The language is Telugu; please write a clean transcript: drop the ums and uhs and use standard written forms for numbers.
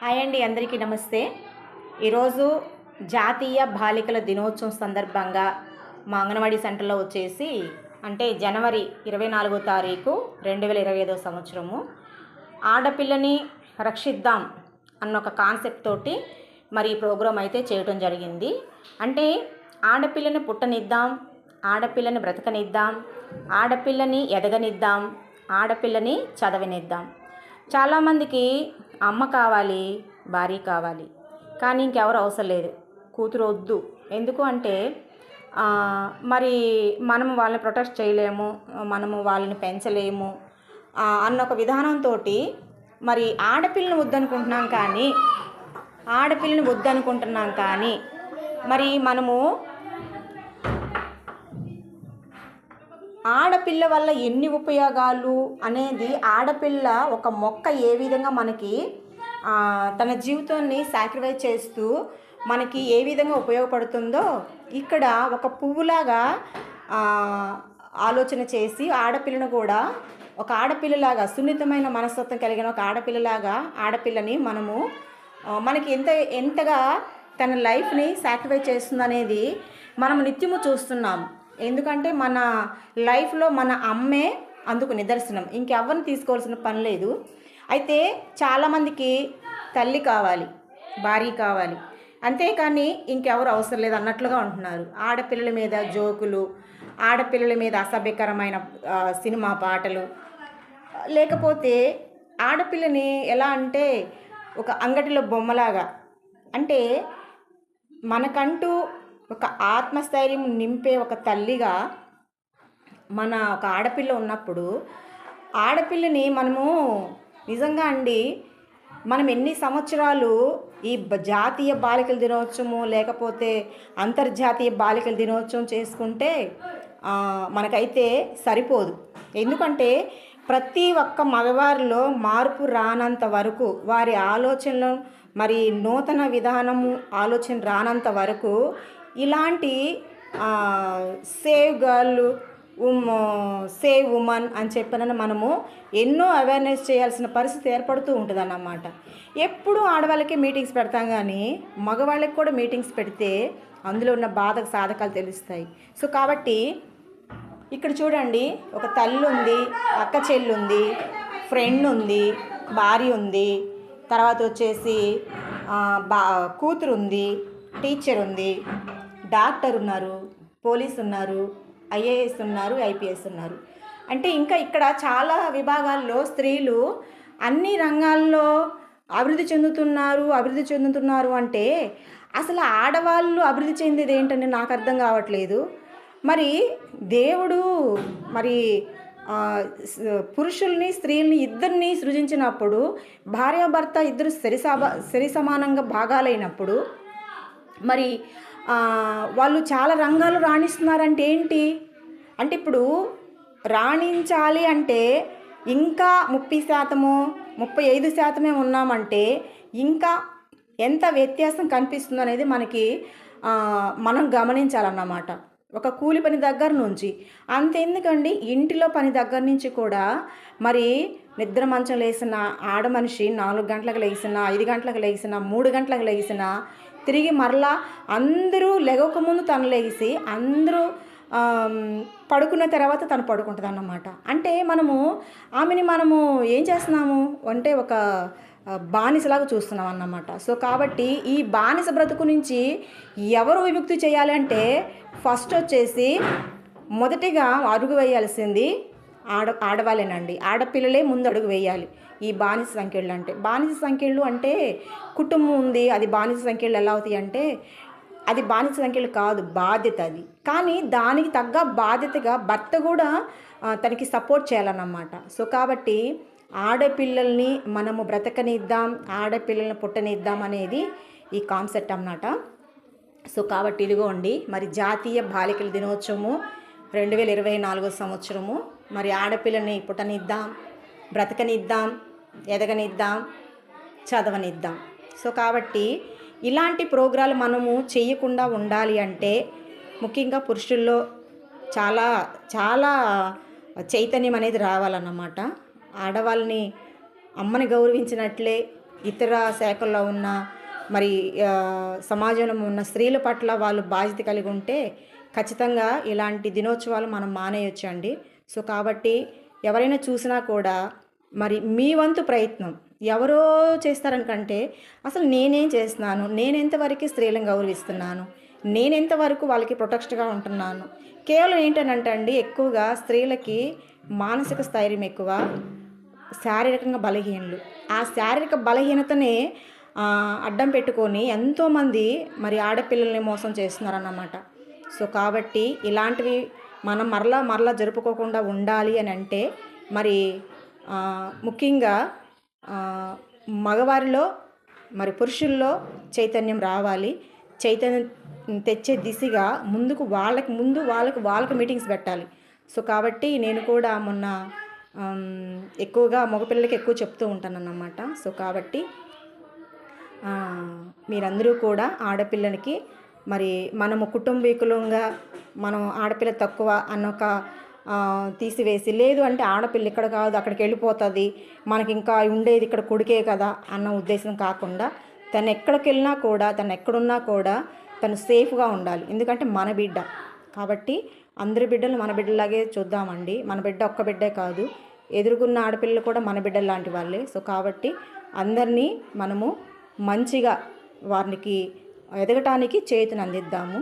హాయ్ అండి, అందరికీ నమస్తే. ఈరోజు జాతీయ బాలికల దినోత్సవం సందర్భంగా మా అంగన్వాడీ సెంటర్లో వచ్చేసి అంటే జనవరి 24వ తారీఖు 2025 సంవత్సరము ఆడపిల్లని రక్షిద్దాం అన్న ఒక కాన్సెప్ట్ తోటి మరి ఈ ప్రోగ్రాం అయితే చేయడం జరిగింది. అంటే ఆడపిల్లని పుట్టనిద్దాం, ఆడపిల్లని బ్రతకనిద్దాం, ఆడపిల్లని ఎదగనిద్దాం, ఆడపిల్లని చదవనిద్దాం. చాలామందికి అమ్మ కావాలి, భార్య కావాలి, కానీ ఇంకెవరు అవసరం లేదు, కూతురు వద్దు. ఎందుకు అంటే మరి మనము వాళ్ళని ప్రొటెక్ట్ చేయలేము, మనము వాళ్ళని పెంచలేము అన్న ఒక విధానంతో మరి ఆడపిల్లని వద్దనుకుంటున్నాం కానీ మరి మనము ఆడపిల్ల వల్ల ఎన్ని ఉపయోగాలు అనేది, ఆడపిల్ల ఒక మొక్క ఏ విధంగా మనకి తన జీవితాన్ని సాక్రిఫైస్ చేస్తూ మనకి ఏ విధంగా ఉపయోగపడుతుందో ఇక్కడ ఒక పువ్వులాగా ఆలోచన చేసి ఆడపిల్లను కూడా ఒక ఆడపిల్లలాగా, సున్నితమైన మనస్తత్వం కలిగిన ఒక ఆడపిల్లని మనకి ఎంతగా తన లైఫ్ని సాక్రిఫైస్ చేస్తుందనేది మనం నిత్యము చూస్తున్నాం. ఎందుకంటే మన లైఫ్లో మన అమ్మే అందుకు నిదర్శనం, ఇంకెవరిని తీసుకోవాల్సిన పని లేదు. అయితే చాలామందికి తల్లి కావాలి, భార్య కావాలి, అంతేకాని ఇంకెవరు అవసరం లేదు అన్నట్లుగా ఉంటున్నారు. ఆడపిల్లల మీద జోకులు, ఆడపిల్లల మీద అసభ్యకరమైన సినిమా పాటలు, లేకపోతే ఆడపిల్లని ఎలా అంటే ఒక అంగడిలో బొమ్మలాగా, అంటే మనకంటూ ఒక ఆత్మస్థైర్యం నింపే ఒక తల్లిగా మన ఒక ఆడపిల్ల ఉన్నప్పుడు ఆడపిల్లని మనము నిజంగా అండి, మనం ఎన్ని సంవత్సరాలు ఈ జాతీయ బాలికల దినోత్సవం లేకపోతే అంతర్జాతీయ బాలికల దినోత్సవం చేసుకుంటే మనకైతే సరిపోదు. ఎందుకంటే ప్రతి ఒక్క మగవారిలో మార్పు రానంత వరకు, వారి ఆలోచనలు మరి నూతన విధానము ఆలోచన రానంత వరకు ఇలాంటి సేవ్ గర్ల్, సేవ్ ఉమెన్ అని చెప్పిన మనము ఎన్నో అవేర్నెస్ చేయాల్సిన పరిస్థితి ఏర్పడుతూ ఉంటుంది అన్నమాట. ఎప్పుడు ఆడవాళ్ళకి మీటింగ్స్ పెడతాం, కానీ మగవాళ్ళకి కూడా మీటింగ్స్ పెడితే అందులో ఉన్న బాధకు సాధకాలు తెలుస్తాయి. సో కాబట్టి ఇక్కడ చూడండి, ఒక తల్లి ఉంది, అక్క చెల్లి ఉంది, ఫ్రెండ్ ఉంది, భార్య ఉంది, తర్వాత వచ్చేసి కూతురు ఉంది, టీచర్ ఉంది, డాక్టర్ ఉన్నారు, పోలీస్ ఉన్నారు, ఐఏఎస్ ఉన్నారు, ఐపీఎస్ ఉన్నారు. అంటే ఇంకా ఇక్కడ చాలా విభాగాల్లో స్త్రీలు అన్ని రంగాల్లో అభివృద్ధి చెందుతున్నారు అంటే అసలు ఆడవాళ్ళు అభివృద్ధి చెందేది ఏంటని నాకు అర్థం కావట్లేదు. మరి దేవుడు మరి పురుషుల్ని స్త్రీల్ని ఇద్దరిని సృజించినప్పుడు, భార్యాభర్త ఇద్దరు సరి సమానంగా భాగాలైనప్పుడు మరి వాళ్ళు చాలా రంగాలు రాణిస్తున్నారంటే ఏంటి అంటే, ఇప్పుడు రాణించాలి అంటే ఇంకా 30%, 35% ఉన్నామంటే ఇంకా ఎంత వ్యత్యాసం కనిపిస్తుందో అనేది మనం గమనించాలన్నమాట. ఒక కూలి పని దగ్గర నుంచి అంతెందుకండి, ఇంటిలో పని దగ్గర నుంచి కూడా మరి నిద్ర మంచం లేసిన ఆడ మనిషి 4 గంటలకు లేచిన, 5 గంటలకు లేచిన, 3 గంటలకు లేచిన, తిరిగి మరలా అందరూ లెగకముందు తను లేచి అందరూ పడుకున్న తర్వాత తను పడుకుంటుంది అన్నమాట. అంటే మనము ఏం చేస్తున్నాము అంటే ఒక బానిసలాగా చూస్తున్నాం అన్నమాట. సో కాబట్టి ఈ బానిస బ్రతుకు నుంచి ఎవరు విముక్తి చేయాలి అంటే ఫస్ట్ వచ్చేసి మొదటిగా అడుగు వేయాల్సింది ఆడవాళ్ళేనండి. ఆడపిల్లలే ముందు అడుగు వేయాలి ఈ బానిస సంఖ్యలు అంటే కుటుంబం ఉంది, అది బానిస సంఖ్యలు ఎలా అవుతాయి అంటే అది బానిస సంఖ్యలు కాదు, బాధ్యత అది. కానీ దానికి తగ్గ బాధ్యతగా భర్త కూడా తనకి సపోర్ట్ చేయాలన్నమాట. సో కాబట్టి ఆడపిల్లల్ని మనము బ్రతకనిద్దాం, ఆడపిల్లల్ని పుట్టనిద్దాం అనేది ఈ కాన్సెప్ట్ అన్నమాట. సో కాబట్టి ఇదిగోండి, మరి జాతీయ బాలికల దినోత్సవము 2024 సంవత్సరము మరి ఆడపిల్లని పుట్టనిద్దాం, బ్రతకనిద్దాం, ఎదగనిద్దాం, చదవనిద్దాం. సో కాబట్టి ఇలాంటి ప్రోగ్రాలు మనము చేయకుండా ఉండాలి అంటే ముఖ్యంగా పురుషుల్లో చాలా చాలా చైతన్యం అనేది రావాలన్నమాట. ఆడవాళ్ళని అమ్మని గౌరవించినట్లే ఇతర శాఖల్లో ఉన్న మరి సమాజంలో ఉన్న స్త్రీల పట్ల వాళ్ళు బాధ్యత కలిగి ఉంటే ఖచ్చితంగా ఇలాంటి దినోత్సవాలు మనం మానేయొచ్చండి. సో కాబట్టి ఎవరైనా చూసినా కూడా మరి మీ వంతు ప్రయత్నం ఎవరో చేస్తారనికంటే అసలు నేనేం చేస్తున్నాను, నేనెంతవరకు స్త్రీలను గౌరవిస్తున్నాను, నేనెంతవరకు వాళ్ళకి ప్రొటెక్ట్గా ఉంటున్నాను. కేవలం ఏంటనంటే అండి, ఎక్కువగా స్త్రీలకి మానసిక స్థైర్యం ఎక్కువ, శారీరకంగా బలహీనలు. ఆ శారీరక బలహీనతనే అడ్డం పెట్టుకొని ఎంతోమంది మరి ఆడపిల్లల్ని మోసం చేస్తున్నారన్నమాట. సో కాబట్టి ఇలాంటివి మనం మరలా మరలా జరుపుకోకుండా ఉండాలి అని అంటే మరి ముఖ్యంగా మగవారిలో మరి పురుషుల్లో చైతన్యం రావాలి. చైతన్యం తెచ్చే దిశగా వాళ్ళకి మీటింగ్స్ పెట్టాలి. సో కాబట్టి నేను కూడా మొన్న ఎక్కువగా మగపిల్లలకి ఎక్కువ చెప్తూ ఉంటానన్నమాట. సో కాబట్టి మీరందరూ కూడా ఆడపిల్లలకి మరి మనము కుటుంబీకులంగా మనం ఆడపిల్ల తక్కువ అన్నొక తీసివేసి, లేదు అంటే ఆడపిల్ల ఇక్కడ కాదు అక్కడికి వెళ్ళిపోతుంది, మనకి ఇంకా ఉండేది ఇక్కడ కొడుకే కదా అన్న ఉద్దేశం కాకుండా తను ఎక్కడికి వెళ్ళినా కూడా, తను ఎక్కడున్నా కూడా తను సేఫ్గా ఉండాలి. ఎందుకంటే మన బిడ్డ కాబట్టి అందరి బిడ్డలు మన బిడ్డలాగే చూద్దామండి. మన బిడ్డ ఒక్క బిడ్డే కాదు, ఎదురుగున్న ఆడపిల్లలు కూడా మన బిడ్డలు లాంటి వాళ్ళే. సో కాబట్టి అందరినీ మనము మంచిగా వారికి ఎదగటానికి చేతుని అందిద్దాము.